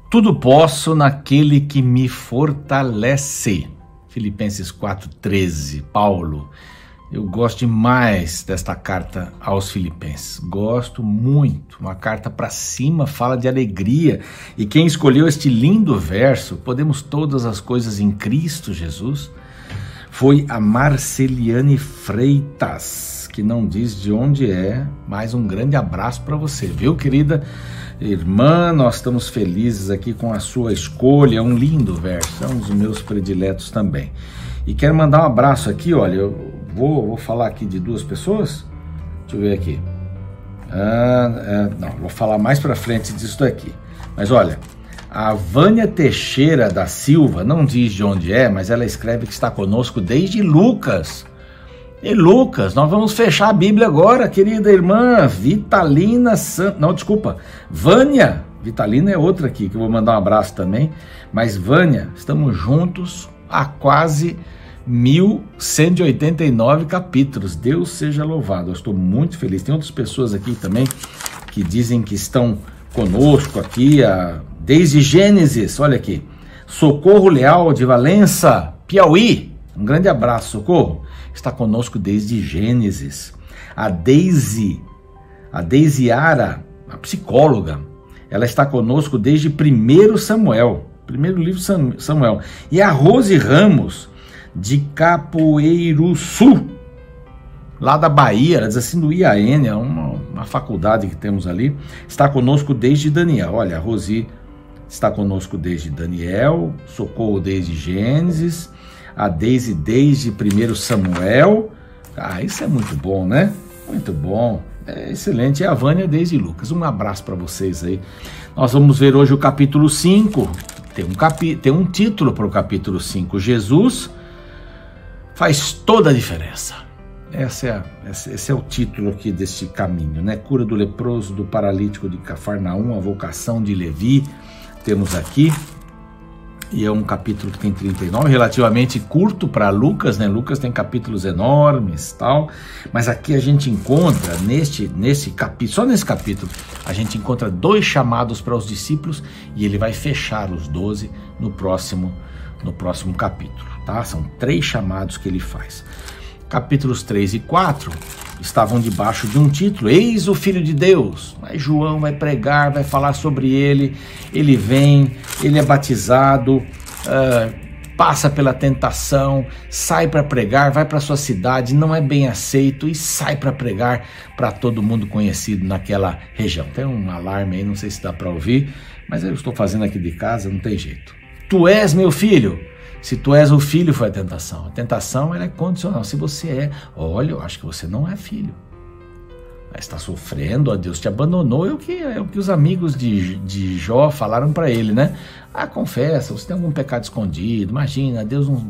Tudo posso naquele que me fortalece. Filipenses 4,13, Paulo. Eu gosto demais desta carta aos Filipenses. Gosto muito. Uma carta para cima, fala de alegria. E quem escolheu este lindo verso, podemos todas as coisas em Cristo Jesus, foi a Marceliane Freitas, que não diz de onde é, mas um grande abraço para você, viu, querida irmã? Nós estamos felizes aqui com a sua escolha. É um lindo verso, é um dos meus prediletos também. E quero mandar um abraço aqui, olha, eu vou falar aqui de duas pessoas. Deixa eu ver aqui. Não, vou falar mais para frente disso daqui. Mas olha, a Vânia Teixeira da Silva, não diz de onde é, mas ela escreve que está conosco desde Lucas. E Lucas, nós vamos fechar a Bíblia agora, querida irmã Vitalina Vânia. Vitalina é outra aqui, que eu vou mandar um abraço também. Mas Vânia, estamos juntos há quase 1189 capítulos. Deus seja louvado, eu estou muito feliz. Tem outras pessoas aqui também que dizem que estão conosco aqui desde Gênesis. Olha aqui, Socorro Leal de Valença, Piauí. Um grande abraço, Socorro. Está conosco desde Gênesis. A Deise Ara, a psicóloga, ela está conosco desde 1 Samuel, primeiro livro de Samuel. E a Rose Ramos, de Capoeiruçu, lá da Bahia, ela diz assim, do IAN, uma faculdade que temos ali, está conosco desde Daniel. Olha, a Rosi está conosco desde Daniel, Socorro desde Gênesis, a Deise desde 1 Samuel. Isso é muito bom, né? Muito bom, é excelente. E a Vânia desde Lucas. Um abraço para vocês aí. Nós vamos ver hoje o capítulo 5. Tem um título para o capítulo 5. Jesus faz toda a diferença. Esse é o título aqui deste caminho, né? Cura do leproso, do paralítico de Cafarnaum, a vocação de Levi. Temos aqui. E é um capítulo que tem 39, relativamente curto para Lucas, né? Lucas tem capítulos enormes, tal. Mas aqui a gente encontra, nesse capítulo, só nesse capítulo, a gente encontra 2 chamados para os discípulos e ele vai fechar os 12 no próximo capítulo, tá? São 3 chamados que ele faz. Capítulos 3 e 4 estavam debaixo de um título, Eis o Filho de Deus. Aí João vai pregar, vai falar sobre ele, ele vem, ele é batizado, passa pela tentação, sai para pregar, vai para sua cidade, não é bem aceito e sai para pregar para todo mundo conhecido naquela região. Tem um alarme aí, não sei se dá para ouvir, mas eu estou fazendo aqui de casa, não tem jeito. Tu és meu filho. Se tu és o filho, foi a tentação. A tentação, ela é condicional. Se você é, olha, eu acho que você não é filho. Está sofrendo, ó, Deus te abandonou. É o que os amigos de Jó falaram para ele, né? Confessa, você tem algum pecado escondido. Imagina, Deus não...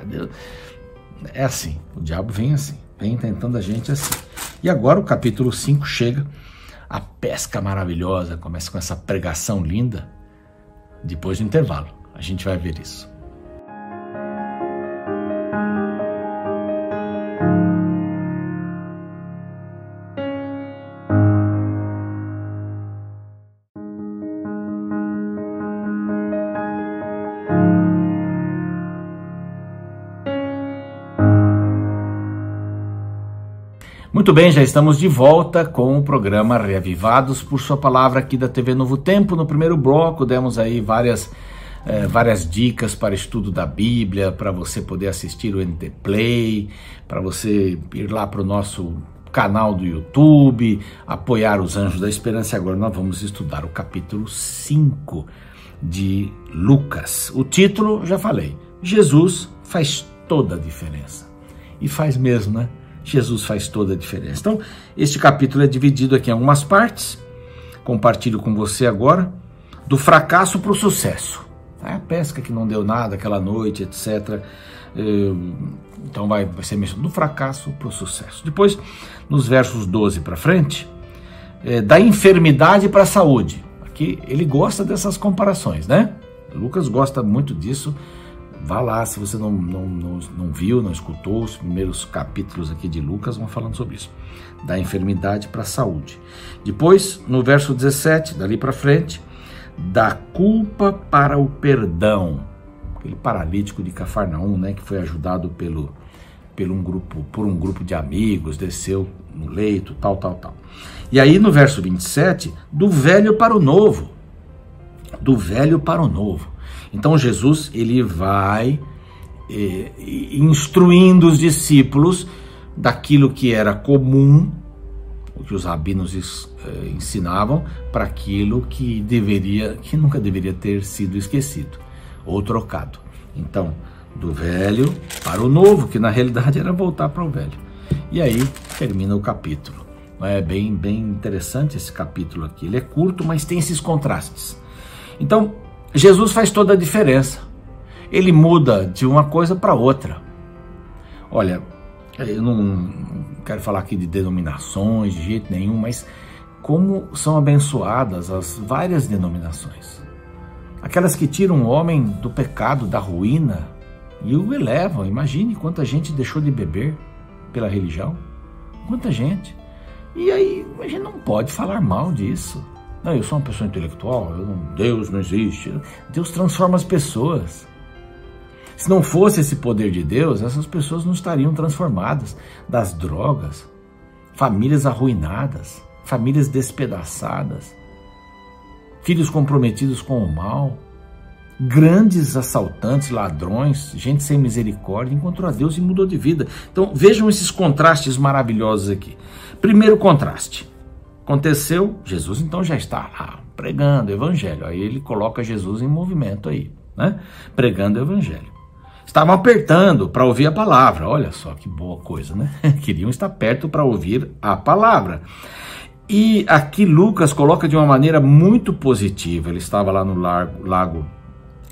Deus... É assim, o diabo vem assim. Vem tentando a gente assim. E agora o capítulo 5 chega. A pesca maravilhosa. Começa com essa pregação linda. Depois do intervalo, a gente vai ver isso. Muito bem, já estamos de volta com o programa Reavivados por Sua Palavra aqui da TV Novo Tempo. No primeiro bloco demos aí várias dicas para estudo da Bíblia, para você poder assistir o NT Play, para você ir lá para o nosso canal do YouTube, apoiar os Anjos da Esperança. Agora nós vamos estudar o capítulo 5 de Lucas. O título, já falei, Jesus faz toda a diferença. E faz mesmo, né? Jesus faz toda a diferença. Então, este capítulo é dividido aqui em algumas partes. Compartilho com você agora. Do fracasso para o sucesso. A pesca que não deu nada aquela noite, etc. Então vai ser mencionado do fracasso para o sucesso. Depois, nos versos 12 para frente, da enfermidade para a saúde. Aqui ele gosta dessas comparações, né? Lucas gosta muito disso. Vá lá, se você não viu, não escutou, os primeiros capítulos aqui de Lucas vão falando sobre isso. Da enfermidade para a saúde. Depois, no verso 17, dali para frente, da culpa para o perdão. Aquele paralítico de Cafarnaum, né, que foi ajudado por um grupo de amigos, desceu no leito, tal. E aí no verso 27, do velho para o novo. Do velho para o novo. Então Jesus, ele vai instruindo os discípulos daquilo que era comum, o que os rabinos ensinavam, para aquilo que nunca deveria ter sido esquecido ou trocado. Então, do velho para o novo, que na realidade era voltar para o velho. E aí termina o capítulo. É bem interessante esse capítulo aqui. Ele é curto, mas tem esses contrastes. Então, Jesus faz toda a diferença. Ele muda de uma coisa para outra. Olha, eu não quero falar aqui de denominações, de jeito nenhum, mas como são abençoadas as várias denominações. Aquelas que tiram o homem do pecado, da ruína, e o elevam. Imagine quanta gente deixou de beber pela religião. Quanta gente. E aí, a gente não pode falar mal disso. Não, eu sou uma pessoa intelectual, Deus não existe. Deus transforma as pessoas. Se não fosse esse poder de Deus, essas pessoas não estariam transformadas das drogas, famílias arruinadas, famílias despedaçadas, filhos comprometidos com o mal, grandes assaltantes, ladrões, gente sem misericórdia, encontrou a Deus e mudou de vida. Então vejam esses contrastes maravilhosos aqui. Primeiro contraste. Aconteceu, Jesus então já está lá pregando o evangelho. Aí ele coloca Jesus em movimento aí, né? Pregando o evangelho. Estavam apertando para ouvir a palavra. Olha só que boa coisa, né? Queriam estar perto para ouvir a palavra. E aqui Lucas coloca de uma maneira muito positiva. Ele estava lá no lago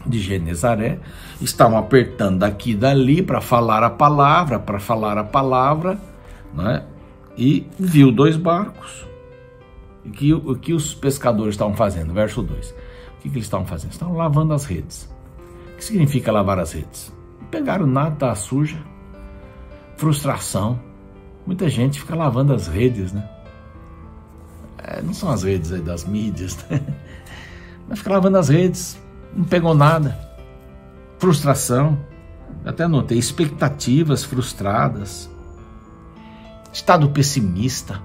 de Genezaré, estavam apertando daqui e dali para falar a palavra, né? E viu 2 barcos. O que os pescadores estavam fazendo? Verso 2. O que eles estavam fazendo? Estavam lavando as redes. O que significa lavar as redes? Não pegaram nada, tá suja. Frustração. Muita gente fica lavando as redes, né? Não são as redes aí das mídias, né? Mas fica lavando as redes, não pegou nada. Frustração. Eu até anotei, expectativas frustradas. Estado pessimista.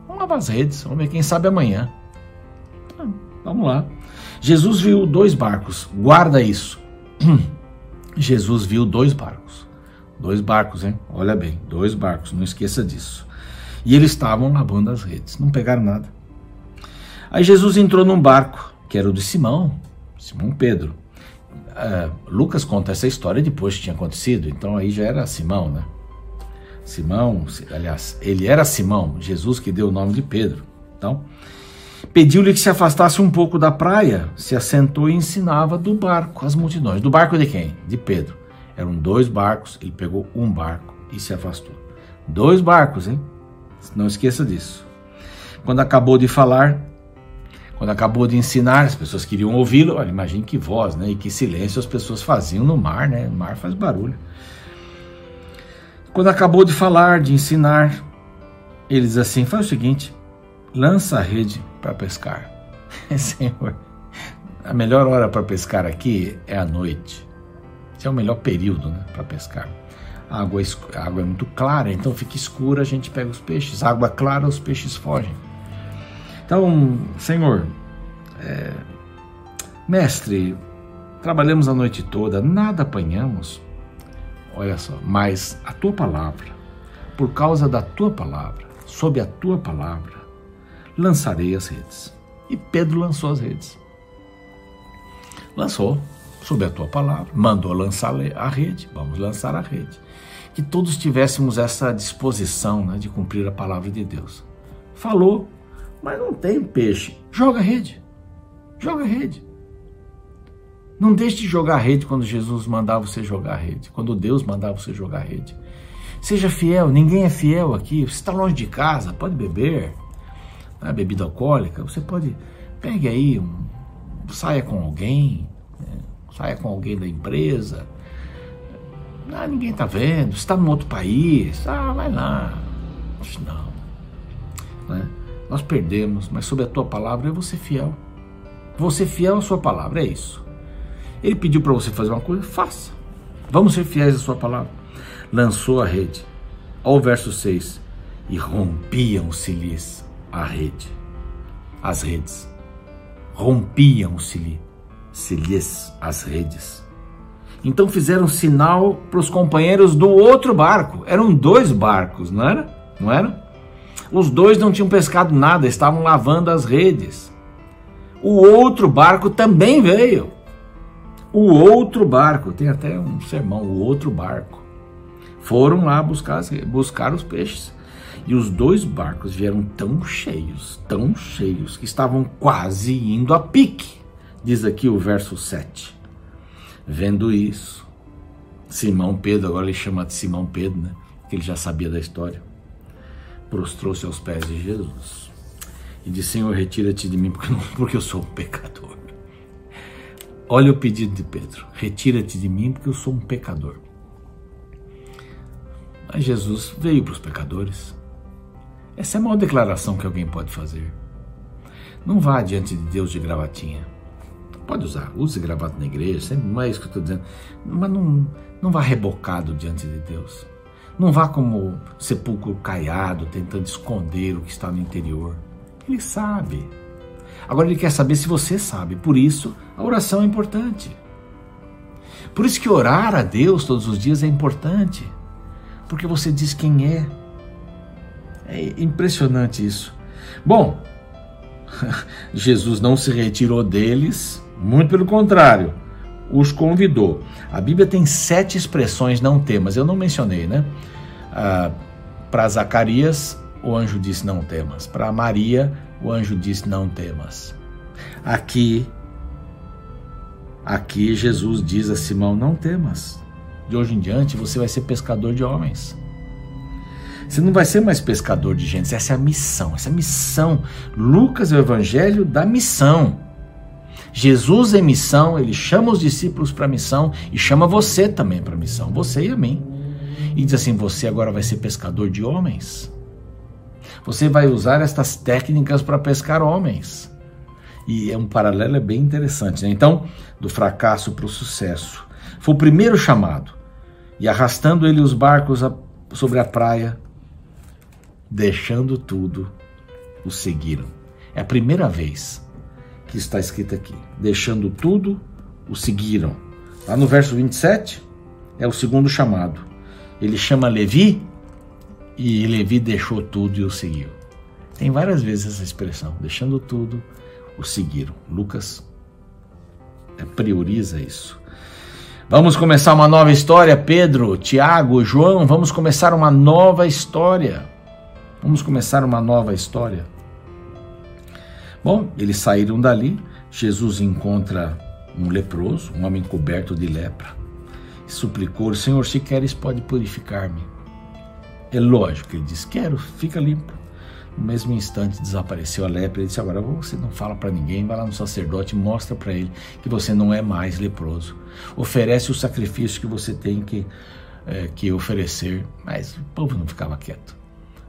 Vamos lavar as redes, vamos ver quem sabe amanhã. Vamos lá. Jesus viu 2 barcos, guarda isso. Jesus viu 2 barcos. 2 barcos, hein? Olha bem, 2 barcos, não esqueça disso. E eles estavam lavando as redes, não pegaram nada. Aí Jesus entrou num barco, que era o de Simão Pedro. Lucas conta essa história depois que tinha acontecido, então aí já era Simão, né? Simão, aliás, ele era Simão, Jesus que deu o nome de Pedro. Então, pediu-lhe que se afastasse um pouco da praia, se assentou e ensinava do barco as multidões. Do barco de quem? De Pedro. Eram 2 barcos, ele pegou um barco e se afastou. 2 barcos, hein? Não esqueça disso. Quando acabou de falar, quando acabou de ensinar, as pessoas queriam ouvi-lo. Olha, imagine que voz, né? E que silêncio as pessoas faziam no mar, né? O mar faz barulho. Quando acabou de falar, de ensinar, ele diz assim, faz o seguinte, lança a rede para pescar. Senhor, a melhor hora para pescar aqui é à noite. Esse é o melhor período, né, para pescar. A água é muito clara, então fica escura, a gente pega os peixes. A água clara, os peixes fogem. Então, Senhor, mestre, trabalhamos a noite toda, nada apanhamos. Olha só, mas a tua palavra, por causa da tua palavra, sob a tua palavra, lançarei as redes. E Pedro lançou as redes. Lançou, sob a tua palavra, mandou lançar a rede, vamos lançar a rede. Que todos tivéssemos essa disposição, né, de cumprir a palavra de Deus. Falou, mas não tem peixe, joga a rede, joga a rede. Não deixe de jogar a rede quando Jesus mandava você jogar a rede, quando Deus mandava você jogar a rede. Seja fiel, ninguém é fiel aqui, você está longe de casa, pode beber, né, bebida alcoólica, você pode, pegue aí, saia com alguém, né, saia com alguém da empresa, ninguém está vendo, você está num outro país, vai lá, não, né? Nós perdemos, mas sob a tua palavra eu vou ser fiel. Vou ser fiel à sua palavra, é isso. Ele pediu para você fazer uma coisa, faça. Vamos ser fiéis à sua palavra. Lançou a rede. Olha o verso 6. E rompiam-se-lhes a rede. As redes. Rompiam-se-lhes as redes. Então fizeram sinal para os companheiros do outro barco. Eram 2 barcos, não era? Não era? Os 2 não tinham pescado nada, estavam lavando as redes. O outro barco também veio. O outro barco, tem até um sermão, o outro barco. Foram lá buscar os peixes. E os 2 barcos vieram tão cheios, que estavam quase indo a pique. Diz aqui o verso 7. Vendo isso, Simão Pedro, agora ele chama de Simão Pedro, né? Porque ele já sabia da história. Prostrou-se aos pés de Jesus e disse: Senhor, retira-te de mim, porque eu sou um pecador. Olha o pedido de Pedro: retira-te de mim, porque eu sou um pecador. Mas Jesus veio para os pecadores. Essa é a maior declaração que alguém pode fazer. Não vá diante de Deus de gravatinha. Pode usar, use gravata na igreja, não é isso que eu estou dizendo. Mas não vá rebocado diante de Deus. Não vá como sepulcro caiado, tentando esconder o que está no interior. Ele sabe. Agora ele quer saber se você sabe. Por isso, a oração é importante. Por isso que orar a Deus todos os dias é importante. Porque você diz quem é. É impressionante isso. Bom, Jesus não se retirou deles, muito pelo contrário, os convidou. A Bíblia tem 7 expressões não temas, eu não mencionei, né? Para Zacarias, o anjo disse não temas. Para Maria, o anjo disse não temas. Aqui Jesus diz a Simão: não temas. De hoje em diante você vai ser pescador de homens. Você não vai ser mais pescador de gente. Essa é a missão. Essa é a missão. Lucas é o evangelho da missão. Jesus é missão, ele chama os discípulos para a missão e chama você também para a missão, você e a mim. E diz assim: você agora vai ser pescador de homens. Você vai usar estas técnicas para pescar homens. E é um paralelo bem interessante, né? Então, do fracasso para o sucesso. Foi o primeiro chamado. E arrastando ele os barcos sobre a praia, deixando tudo, o seguiram. É a primeira vez que está escrito aqui. Deixando tudo, o seguiram. Lá no verso 27, é o segundo chamado. Ele chama Levi, e Levi deixou tudo e o seguiu. Tem várias vezes essa expressão, deixando tudo, o seguiram. Lucas prioriza isso. Vamos começar uma nova história, Pedro, Tiago, João, vamos começar uma nova história. Vamos começar uma nova história. Bom, eles saíram dali, Jesus encontra um leproso, um homem coberto de lepra, e suplicou: Senhor, se queres, pode purificar-me. É lógico que ele disse: quero, fica limpo. No mesmo instante desapareceu a lepra. Ele disse: agora você não fala para ninguém, vai lá no sacerdote, mostra para ele que você não é mais leproso. Oferece o sacrifício que você tem que oferecer. Mas o povo não ficava quieto.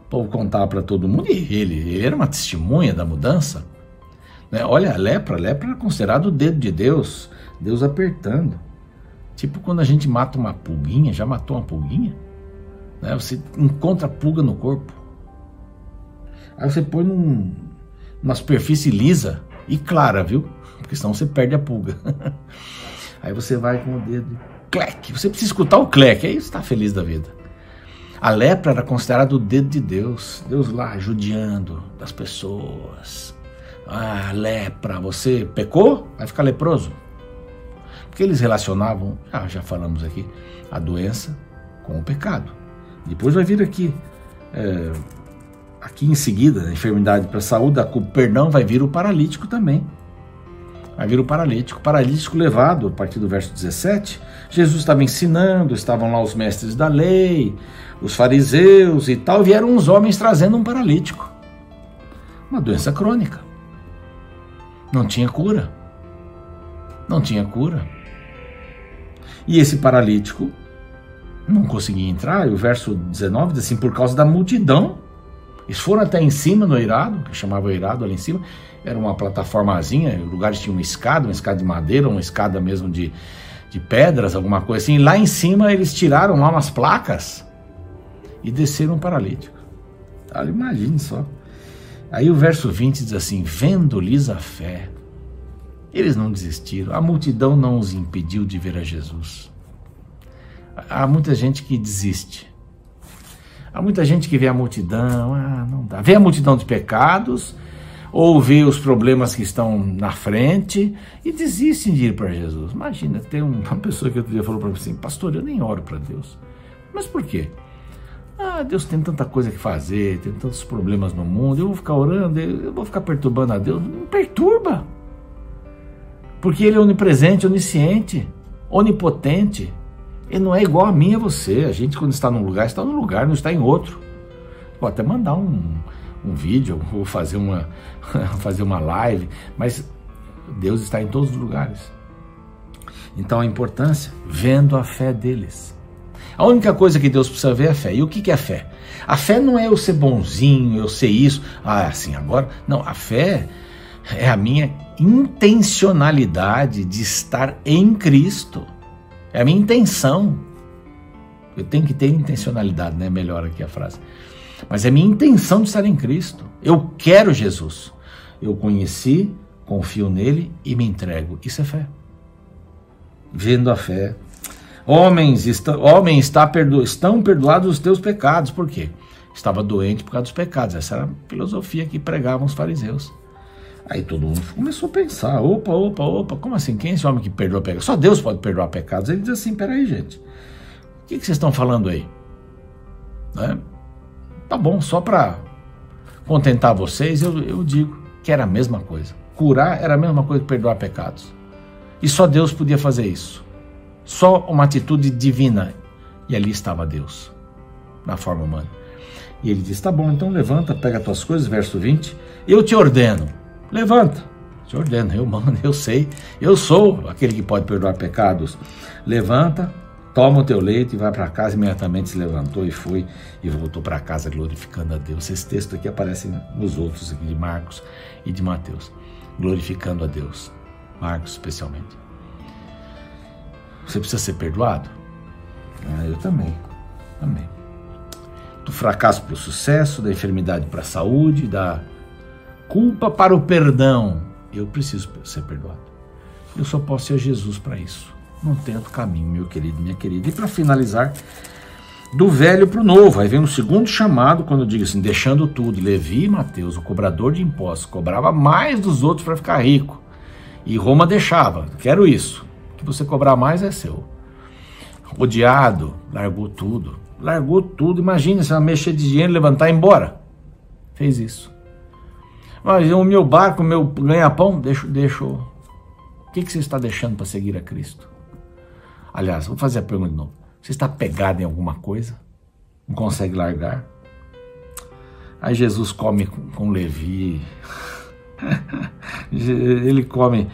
O povo contava para todo mundo, e ele era uma testemunha da mudança. Olha, a lepra era considerado o dedo de Deus, Deus apertando. Tipo quando a gente mata uma pulguinha, já matou uma pulguinha? Você encontra pulga no corpo. Aí você põe numa superfície lisa e clara, viu? Porque senão você perde a pulga. Aí você vai com o dedo, clec. Você precisa escutar o clec, aí você está feliz da vida. A lepra era considerada o dedo de Deus. Deus lá judiando das pessoas. Ah, lepra, você pecou? Vai ficar leproso. Porque eles relacionavam, já falamos aqui, a doença com o pecado. Depois vai vir aqui em seguida, a enfermidade para a saúde, o perdão, vai vir o paralítico também. Vai vir o paralítico levado, a partir do verso 17, Jesus estava ensinando, estavam lá os mestres da lei, os fariseus e tal, vieram uns homens trazendo um paralítico. Uma doença crônica. Não tinha cura. Não tinha cura. E esse paralítico não conseguia entrar, e o verso 19 diz assim: por causa da multidão, Eles foram até em cima no eirado, que chamava eirado ali em cima, era uma plataformazinha, lugares tinham uma escada de madeira, uma escada mesmo de pedras, alguma coisa assim. E lá em cima eles tiraram lá umas placas e desceram um paralítico. Imagine só. Aí o verso 20 diz assim: vendo-lhes a fé, eles não desistiram, a multidão não os impediu de ver a Jesus. Há muita gente que desiste. Há muita gente que vê a multidão, não dá. Vê a multidão de pecados, ou vê os problemas que estão na frente e desistem de ir para Jesus. Imagina, tem uma pessoa que outro dia falou para mim assim: pastor, eu nem oro para Deus. Mas por quê? Deus tem tanta coisa que fazer, tem tantos problemas no mundo, eu vou ficar orando, eu vou ficar perturbando a Deus. Não perturba. Porque Ele é onipresente, onisciente, onipotente. Ele não é igual a mim e a você. A gente, quando está num lugar, está num lugar, não está em outro. Pode até mandar um vídeo, ou fazer uma live, mas Deus está em todos os lugares. Então a importância, vendo a fé deles. A única coisa que Deus precisa ver é a fé. E o que é a fé? A fé não é eu ser bonzinho, eu ser isso, assim, agora. Não, a fé é a minha intencionalidade de estar em Cristo. É a minha intenção. Eu tenho que ter intencionalidade, né? Melhor aqui a frase. Mas é a minha intenção de estar em Cristo. Eu quero Jesus. Eu conheci, confio nele e me entrego. Isso é fé. Vendo a fé. Estão perdoados os teus pecados. Por quê? Estava doente por causa dos pecados. Essa era a filosofia que pregavam os fariseus. Aí todo mundo começou a pensar: opa, como assim? Quem é esse homem que perdoa pecados? Só Deus pode perdoar pecados. Ele diz assim: peraí, gente, o que vocês estão falando aí? Né? Tá bom, só para contentar vocês, eu digo que era a mesma coisa. Curar era a mesma coisa que perdoar pecados. E só Deus podia fazer isso. Só uma atitude divina. E ali estava Deus, na forma humana. E ele diz: tá bom, então levanta, pega as tuas coisas, verso 20, eu te ordeno. Levanta, te ordeno, eu mando, eu sei, eu sou aquele que pode perdoar pecados. Levanta, toma o teu leito e vai para casa. Imediatamente se levantou e foi e voltou para casa glorificando a Deus. Esse texto aqui aparece nos outros aqui de Marcos e de Mateus, glorificando a Deus, Marcos especialmente. Você precisa ser perdoado? Eu também. Do fracasso para o sucesso, da enfermidade para a saúde, da culpa para o perdão. Eu preciso ser perdoado. Eu só posso ir a Jesus para isso. Não tem outro caminho, meu querido, minha querida. E para finalizar, do velho para o novo. Aí vem um segundo chamado, quando eu digo assim: deixando tudo. Levi e Mateus, o cobrador de impostos, cobrava mais dos outros para ficar rico. E Roma deixava: quero isso. O que você cobrar mais é seu. Odiado, largou tudo. Imagina se ela mexer de dinheiro, levantar e ir embora. Fez isso. Mas o meu barco, o meu ganha-pão, deixou. O que você está deixando para seguir a Cristo? Aliás, vou fazer a pergunta de novo. Você está pegado em alguma coisa? Não consegue largar? Aí Jesus come com Levi. Ele come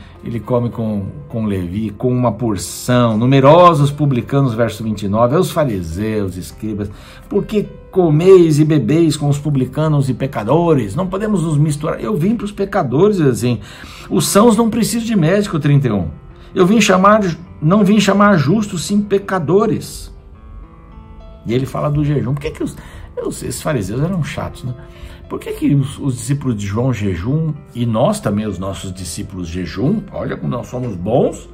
com Levi, com uma porção. Numerosos publicanos, verso 29. Os fariseus, escribas, por que comeis e bebeis com os publicanos e pecadores? Não podemos nos misturar. Eu vim para os pecadores, assim. Os sãos não precisam de médico, 31. Não vim chamar justos, sim pecadores. E ele fala do jejum. Por que esses fariseus eram chatos, né? Por que os discípulos de João jejum e nós também, os nossos discípulos jejum? Olha como nós somos bons.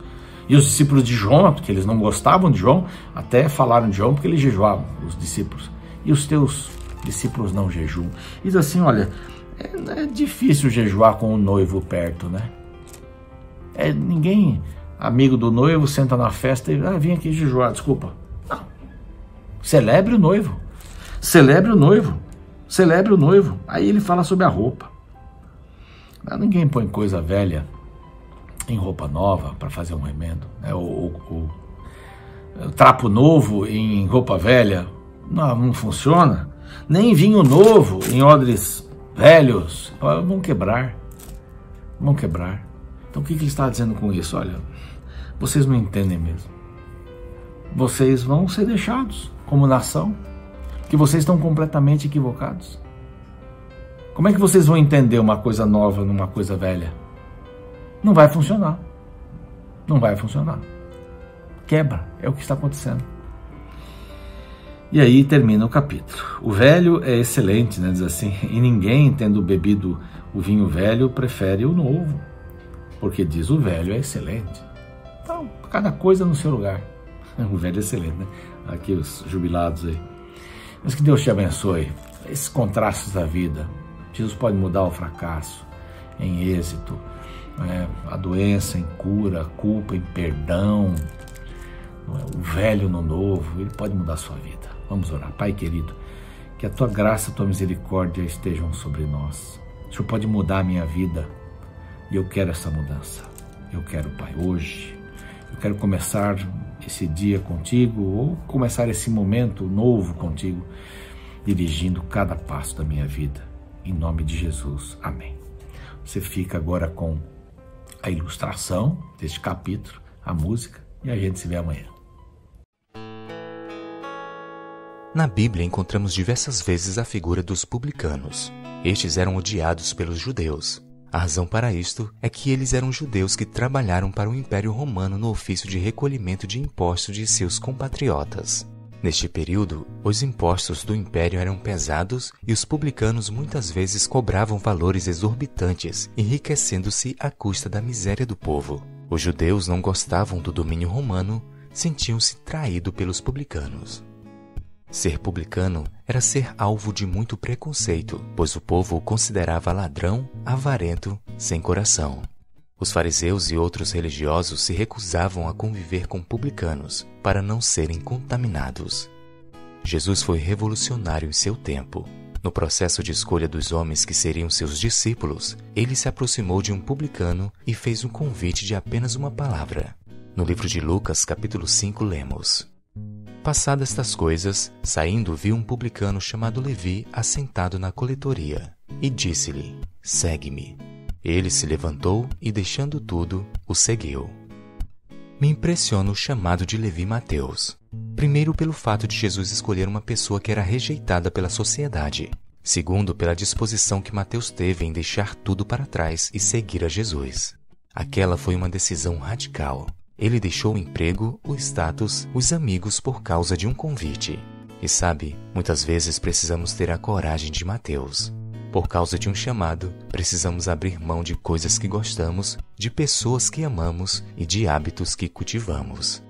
E os discípulos de João, porque eles não gostavam de João, até falaram de João porque eles jejuavam, os discípulos. E os teus discípulos não jejuam. Diz assim: olha, é difícil jejuar com o noivo perto, né? Ninguém, amigo do noivo, senta na festa e vem aqui jejuar, desculpa. Não. Celebre o noivo. Aí ele fala sobre a roupa. Ninguém põe coisa velha em roupa nova para fazer um remendo. O trapo novo em roupa velha não funciona. Nem vinho novo em odres velhos. Vão quebrar. Então o que ele está dizendo com isso? Olha, vocês não entendem mesmo. Vocês vão ser deixados como nação, que vocês estão completamente equivocados. Como é que vocês vão entender uma coisa nova numa coisa velha? Não vai funcionar. Não vai funcionar. Quebra, é o que está acontecendo. E aí termina o capítulo. O velho é excelente, né? Diz assim, e ninguém, tendo bebido o vinho velho, prefere o novo, porque diz o velho é excelente. Então, cada coisa no seu lugar. O velho é excelente, né? Aqui os jubilados aí. Mas que Deus te abençoe. Esses contrastes da vida. Jesus pode mudar o fracasso em êxito, a doença em cura, a culpa em perdão, o velho no novo. Ele pode mudar a sua vida. Vamos orar. Pai querido, que a tua graça, a tua misericórdia estejam sobre nós. O Senhor pode mudar a minha vida e eu quero essa mudança. Eu quero, Pai, hoje. Eu quero começar esse dia contigo ou começar esse momento novo contigo, dirigindo cada passo da minha vida. Em nome de Jesus. Amém. Você fica agora com a ilustração deste capítulo, a música, e a gente se vê amanhã. Na Bíblia encontramos diversas vezes a figura dos publicanos. Estes eram odiados pelos judeus. A razão para isto é que eles eram judeus que trabalharam para o Império Romano no ofício de recolhimento de impostos de seus compatriotas. Neste período, os impostos do Império eram pesados e os publicanos muitas vezes cobravam valores exorbitantes, enriquecendo-se à custa da miséria do povo. Os judeus não gostavam do domínio romano, sentiam-se traídos pelos publicanos. Ser publicano era ser alvo de muito preconceito, pois o povo o considerava ladrão, avarento, sem coração. Os fariseus e outros religiosos se recusavam a conviver com publicanos para não serem contaminados. Jesus foi revolucionário em seu tempo. No processo de escolha dos homens que seriam seus discípulos, ele se aproximou de um publicano e fez um convite de apenas uma palavra. No livro de Lucas, capítulo 5, lemos: Passadas estas coisas, saindo viu um publicano chamado Levi assentado na coletoria, e disse-lhe: Segue-me. Ele se levantou e, deixando tudo, o seguiu. Me impressiona o chamado de Levi Mateus. Primeiro, pelo fato de Jesus escolher uma pessoa que era rejeitada pela sociedade. Segundo, pela disposição que Mateus teve em deixar tudo para trás e seguir a Jesus. Aquela foi uma decisão radical. Ele deixou o emprego, o status, os amigos por causa de um convite. E sabe, muitas vezes precisamos ter a coragem de Mateus. Por causa de um chamado, precisamos abrir mão de coisas que gostamos, de pessoas que amamos e de hábitos que cultivamos.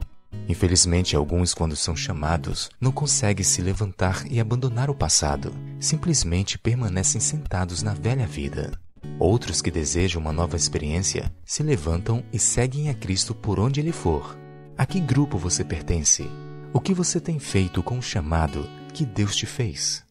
Infelizmente, alguns, quando são chamados, não conseguem se levantar e abandonar o passado. Simplesmente permanecem sentados na velha vida. Outros que desejam uma nova experiência, se levantam e seguem a Cristo por onde Ele for. A que grupo você pertence? O que você tem feito com o chamado que Deus te fez?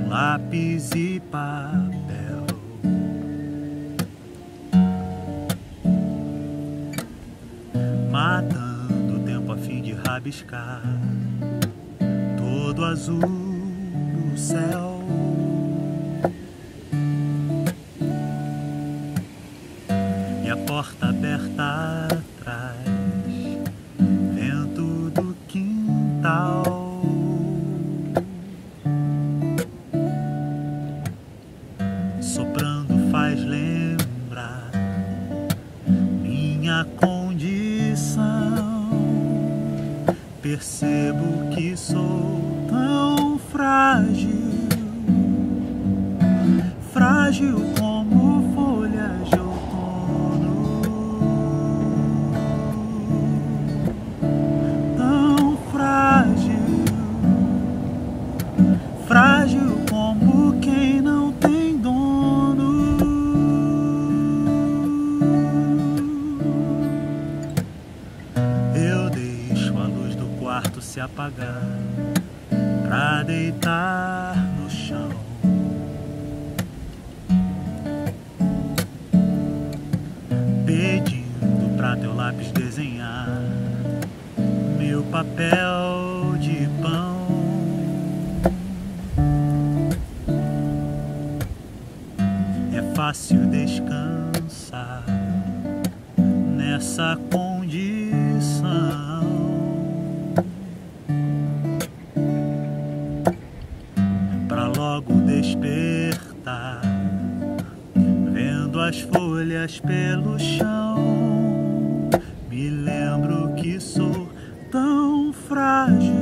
Lápis e papel, matando o tempo a fim de rabiscar todo azul no céu. E a porta aberta atrás, vento do quintal. Soprando faz lembrar minha condição. Percebo que sou tão frágil, frágil como folhas de outono. Tão frágil, frágil como quem não tem. Se apagar pra teu lápis desenhar meu papel de pão. É fácil descansar nessa condição. Pra logo despertar, vendo as folhas pelo chão, me lembro que sou tão frágil.